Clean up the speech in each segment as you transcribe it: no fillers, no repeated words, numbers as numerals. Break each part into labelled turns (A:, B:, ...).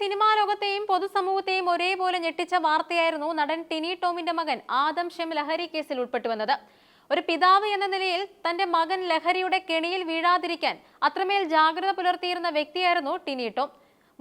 A: Cinema ലോകത്തെയും പൊതുസമൂഹത്തെയും ഒരേപോലെ ഞെട്ടിച്ച വാർത്തയായിരുന്നു നടൻ ടിനി ടോമിന്റെ മകൻ ആദം ഷെം ലഹരി കേസിൽ ഉൾപ്പെട്ടുവന്നത്. ഒരു പിതാവ് എന്ന നിലയിൽ തന്റെ മകൻ ലഹരിയുടെ കെണിയിൽ വീഴാതിരിക്കാൻ അത്രമേൽ ജാഗ്രത പുലർത്തിയിരുന്ന വ്യക്തിയായിരുന്നു ടിനി ടോം.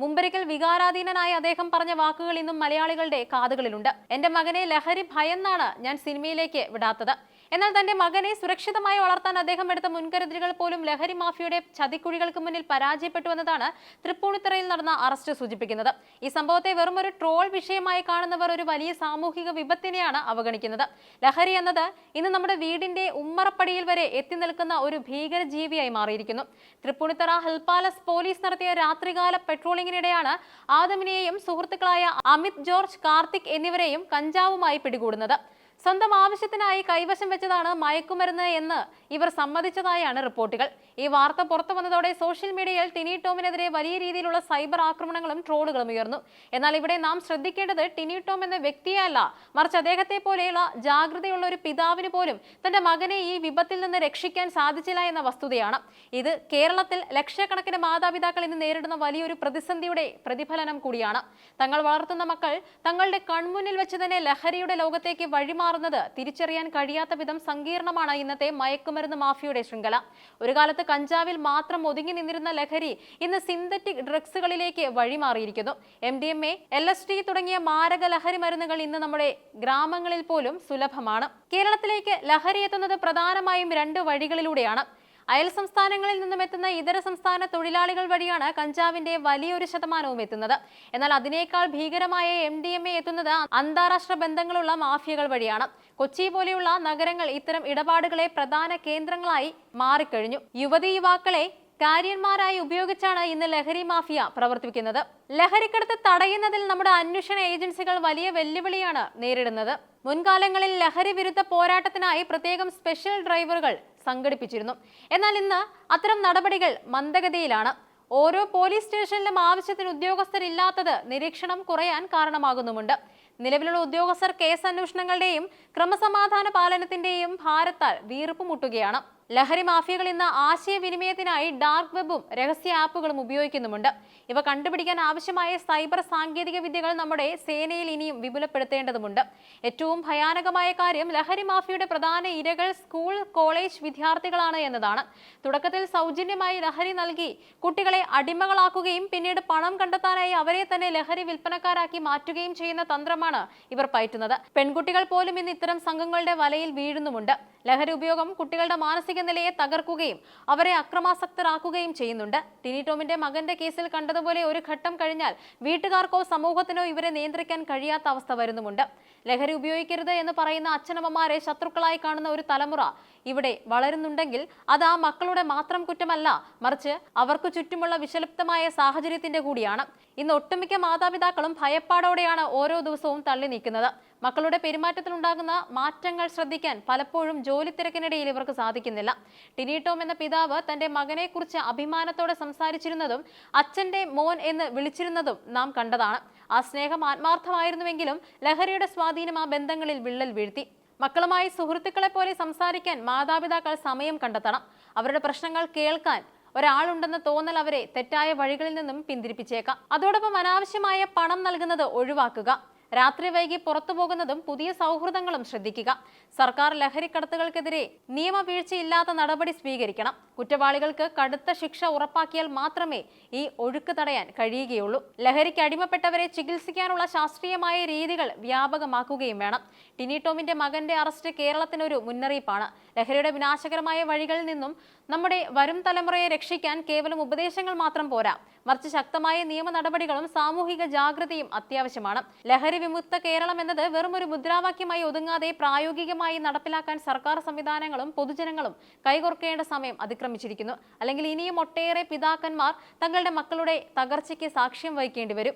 A: മുമ്പൊരിക്കൽ വികാരാധീനനായ അദ്ദേഹം പറഞ്ഞ വാക്കുകൾ ഇന്നും മലയാളികളുടെ കാതുകളിലുണ്ട്. എന്റെ മകനെ ലഹരി ഭയന്നാണ് ഞാൻ സിനിമയിലേക്ക് വിടാത്തത്. എന്നാൽ തന്റെ മകനെ സുരക്ഷിതമായി വളർത്താൻ അദ്ദേഹം എടുത്ത മുൻകരുതലുകൾ പോലും ലഹരി മാഫിയയുടെ ചതിക്കുഴികൾക്ക് മുന്നിൽ പരാജയപ്പെട്ടുവെന്നതാണ് തൃപ്പൂണിത്തുറയിൽ നടന്ന അറസ്റ്റ് സൂചിപ്പിക്കുന്നത്. ഈ സംഭവത്തെ വെറും ഒരു ട്രോൾ വിഷയമായി കാണുന്നവർ ഒരു വലിയ സാമൂഹിക വിപത്തിനെയാണ് അവഗണിക്കുന്നത്. ലഹരി എന്നത് ഇന്ന് നമ്മുടെ വീടിന്റെ ഉമ്മറപ്പടിയിൽ വരെ എത്തി നിൽക്കുന്ന ഒരു ഭീകര ജീവിയായി മാറിയിരിക്കുന്നു. തൃപ്പൂണിത്തുറ ഹിൽ പാലസ് പോലീസ് നടത്തിയ രാത്രികാല പെട്രോളിംഗിനിടെയാണ് ആദമിനെയും സുഹൃത്തുക്കളായ അമിത് ജോർജ്, കാർത്തിക് എന്നിവരെയും കഞ്ചാവുമായി പിടികൂടുന്നത്. സ്വന്തം ആവശ്യത്തിനായി കൈവശം വെച്ചതാണ് മയക്കുമരുന്ന് എന്ന് ഇവർ സമ്മതിച്ചതായാണ് റിപ്പോർട്ടുകൾ. ഈ വാർത്ത പുറത്തു വന്നതോടെ സോഷ്യൽ മീഡിയയിൽ ടിനി ടോമിനെതിരെ വലിയ രീതിയിലുള്ള സൈബർ ആക്രമണങ്ങളും ട്രോളുകളും ഉയർന്നു. എന്നാൽ ഇവിടെ നാം ശ്രദ്ധിക്കേണ്ടത് ടിനി ടോം എന്ന വ്യക്തിയല്ല, മറിച്ച് അദ്ദേഹത്തെ പോലെയുള്ള ജാഗ്രതയുള്ള ഒരു പിതാവിന് പോലും തന്റെ മകനെ ഈ വിപത്തിൽ നിന്ന് രക്ഷിക്കാൻ സാധിച്ചില്ല എന്ന വസ്തുതയാണ്. ഇത് കേരളത്തിൽ ലക്ഷക്കണക്കിന് മാതാപിതാക്കൾ ഇന്ന് നേരിടുന്ന വലിയൊരു പ്രതിസന്ധിയുടെ പ്രതിഫലനം കൂടിയാണ്. തങ്ങൾ വളർത്തുന്ന മക്കൾ തങ്ങളുടെ കൺമുന്നിൽ വെച്ച് തന്നെ ലഹരിയുടെ ലോകത്തേക്ക് വഴിമാറുന്നത് തിരിച്ചറിയാൻ കഴിയാത്ത വിധം സങ്കീർണമാണ് ഇന്നത്തെ മയക്കുമരുന്ന് മാഫിയയുടെ ശൃംഖല. ഒരു കാലത്ത് കഞ്ചാവിൽ മാത്രം ഒതുങ്ങി നിന്നിരുന്ന ലഹരി ഇന്ന് സിന്തറ്റിക് ഡ്രഗ്സുകളിലേക്ക് വഴിമാറിയിരിക്കുന്നു. MDMA, LSD തുടങ്ങിയ മാരക ലഹരി മരുന്നുകൾ ഇന്ന് നമ്മുടെ ഗ്രാമങ്ങളിൽ പോലും സുലഭമാണ്. കേരളത്തിലേക്ക് ലഹരി എത്തുന്നത് പ്രധാനമായും 2 വഴികളിലൂടെയാണ്. അയൽ സംസ്ഥാനങ്ങളിൽ നിന്നും എത്തുന്ന ഇതര സംസ്ഥാന തൊഴിലാളികൾ വഴിയാണ് കഞ്ചാവിന്റെ വലിയൊരു ശതമാനവും എത്തുന്നത്. എന്നാൽ അതിനേക്കാൾ ഭീകരമായ MDMA എത്തുന്നത് അന്താരാഷ്ട്ര ബന്ധങ്ങളുള്ള മാഫിയകൾ വഴിയാണ്. കൊച്ചി പോലെയുള്ള നഗരങ്ങൾ ഇത്തരം ഇടപാടുകളെ പ്രധാന കേന്ദ്രങ്ങളായി മാറിക്കഴിഞ്ഞു. യുവതീ-യുവാക്കളെ കാര്യന്മാരായി ഉപയോഗിച്ചാണ് ഇന്ന് ലഹരി മാഫിയ പ്രവർത്തിക്കുന്നത്. ലഹരിക്കടത്ത് തടയുന്നതിൽ നമ്മുടെ അന്വേഷണ ഏജൻസികൾ വലിയ വെല്ലുവിളിയാണ് നേരിടുന്നത്. മുൻകാലങ്ങളിൽ ലഹരി വിരുദ്ധ പോരാട്ടത്തിനായി പ്രത്യേകം സ്പെഷ്യൽ ഡ്രൈവറുകൾ സംഘടിപ്പിച്ചിരുന്നു. എന്നാൽ ഇന്ന് അത്തരം നടപടികൾ മന്ദഗതിയിലാണ്. ഓരോ പോലീസ് സ്റ്റേഷനിലും ആവശ്യത്തിന് ഉദ്യോഗസ്ഥരില്ലാത്തത് നിരീക്ഷണം കുറയാൻ കാരണമാകുന്നുമുണ്ട്. നിലവിലുള്ള ഉദ്യോഗസ്ഥർ കേസ് അന്വേഷണങ്ങളുടെയും ക്രമസമാധാന പാലനത്തിന്റെയും ഭാരത്താൽ വീർപ്പുമുട്ടുകയാണ്. ലഹരി മാഫിയകൾ ഇന്ന് ആശയവിനിമയത്തിനായി ഡാർക്ക് വെബും രഹസ്യ ആപ്പുകളും ഉപയോഗിക്കുന്നുമുണ്ട്. ഇവ കണ്ടുപിടിക്കാൻ ആവശ്യമായ സൈബർ സാങ്കേതിക വിദ്യകൾ നമ്മുടെ സേനയിൽ ഇനിയും വിപുലപ്പെടുത്തേണ്ടതുണ്ട്. ഏറ്റവും ഭയാനകമായ കാര്യം ലഹരി മാഫിയയുടെ പ്രധാന ഇരകൾ സ്കൂൾ, കോളേജ് വിദ്യാർത്ഥികളാണ് എന്നതാണ്. തുടക്കത്തിൽ സൗജന്യമായി ലഹരി നൽകി കുട്ടികളെ അടിമകളാക്കുകയും പിന്നീട് പണം കണ്ടെത്താനായി അവരെ തന്നെ ലഹരി വിൽപ്പനക്കാരാക്കി മാറ്റുകയും ചെയ്യുന്ന തന്ത്രമാണ് ഇവർ പയറ്റുന്നത്. പെൺകുട്ടികൾ പോലും ഇന്ന് ഇത്തരം സംഘങ്ങളുടെ വലയിൽ വീഴുന്നുമുണ്ട്. ലഹരി ഉപയോഗം കുട്ടികളുടെ മാനസിക നിലയെ തകർക്കുകയും അവരെ അക്രമാസക്തരാക്കുകയും ചെയ്യുന്നുണ്ട്. ടിനി ടോമിന്റെ മകന്റെ കേസിൽ കണ്ടതുപോലെ ഒരു ഘട്ടം കഴിഞ്ഞാൽ വീട്ടുകാർക്കോ സമൂഹത്തിനോ ഇവരെ നിയന്ത്രിക്കാൻ കഴിയാത്ത അവസ്ഥ വരുന്നുമുണ്ട്. ലഹരി ഉപയോഗിക്കരുത് എന്ന് പറയുന്ന അച്ഛനമ്മമാരെ ശത്രുക്കളായി കാണുന്ന ഒരു തലമുറ ഇവിടെ വളരുന്നുണ്ടെങ്കിൽ അത് ആ മക്കളുടെ മാത്രം കുറ്റമല്ല, മറിച്ച് അവർക്ക് ചുറ്റുമുള്ള വിഷലിപ്തമായ സാഹചര്യത്തിന്റെ കൂടിയാണ്. ഇന്ന് ഒട്ടുമിക്ക മാതാപിതാക്കളും ഭയപ്പാടോടെയാണ് ഓരോ ദിവസവും തള്ളി നീക്കുന്നത്. മക്കളുടെ പെരുമാറ്റത്തിലുണ്ടാകുന്ന മാറ്റങ്ങൾ ശ്രദ്ധിക്കാൻ പലപ്പോഴും ജോലി തിരക്കിനിടയിൽ ഇവർക്ക് സാധിക്കുന്നില്ല. ടിനി ടോം എന്ന പിതാവ് തന്റെ മകനെ കുറിച്ച് അഭിമാനത്തോടെ സംസാരിച്ചിരുന്നതും അച്ഛന്റെ മോൻ എന്ന് വിളിച്ചിരുന്നതും നാം കണ്ടതാണ്. ആ സ്നേഹം ആത്മാർത്ഥമായിരുന്നുവെങ്കിലും ലഹരിയുടെ സ്വാധീനം ആ ബന്ധങ്ങളിൽ വിള്ളൽ വീഴ്ത്തി. മക്കളുമായി സുഹൃത്തുക്കളെ പോലെ സംസാരിക്കാൻ മാതാപിതാക്കൾ സമയം കണ്ടെത്തണം. അവരുടെ പ്രശ്നങ്ങൾ കേൾക്കാൻ ഒരാളുണ്ടെന്ന തോന്നൽ അവരെ തെറ്റായ വഴികളിൽ നിന്നും പിന്തിരിപ്പിച്ചേക്കാം. അതോടൊപ്പം അനാവശ്യമായ പണം നൽകുന്നത് ഒഴിവാക്കുക. രാത്രി വൈകി പുറത്തു പോകുന്നതും പുതിയ സൗഹൃദങ്ങളും ശ്രദ്ധിക്കുക. സർക്കാർ ലഹരിക്കടത്തുകൾക്കെതിരെ നിയമവീഴ്ചയില്ലാത്ത നടപടി സ്വീകരിക്കണം. കുറ്റവാളികൾക്ക് കടുത്ത ശിക്ഷ ഉറപ്പാക്കിയാൽ മാത്രമേ ഈ ഒഴുക്ക് തടയാൻ കഴിയുകയുള്ളൂ. ലഹരിക്ക് അടിമപ്പെട്ടവരെ ചികിത്സിക്കാനുള്ള ശാസ്ത്രീയമായ രീതികൾ വ്യാപകമാക്കുകയും വേണം. ടിനി ടോമിന്റെ മകന്റെ അറസ്റ്റ് കേരളത്തിനൊരു മുന്നറിയിപ്പാണ്. ലഹരിയുടെ വിനാശകരമായ വഴികളിൽ നിന്നും നമ്മുടെ വരും തലമുറയെ രക്ഷിക്കാൻ കേവലം ഉപദേശങ്ങൾ മാത്രം പോരാ, മറിച്ച് ശക്തമായ നിയമ നടപടികളും സാമൂഹിക ജാഗ്രതയും അത്യാവശ്യമാണ്. ലഹരി വിമുക്ത കേരളം എന്നത് വെറും ഒരു മുദ്രാവാക്യമായി ഒതുങ്ങാതെ പ്രായോഗികമായി നടപ്പിലാക്കാൻ സർക്കാർ സംവിധാനങ്ങളും പൊതുജനങ്ങളും കൈകോർക്കേണ്ട സമയം അതിക്രമിച്ചിരിക്കുന്നു. അല്ലെങ്കിൽ ഇനിയും ഒട്ടേറെ പിതാക്കന്മാർ തങ്ങളുടെ മക്കളുടെ തകർച്ചയ്ക്ക് സാക്ഷ്യം വഹിക്കേണ്ടി വരും.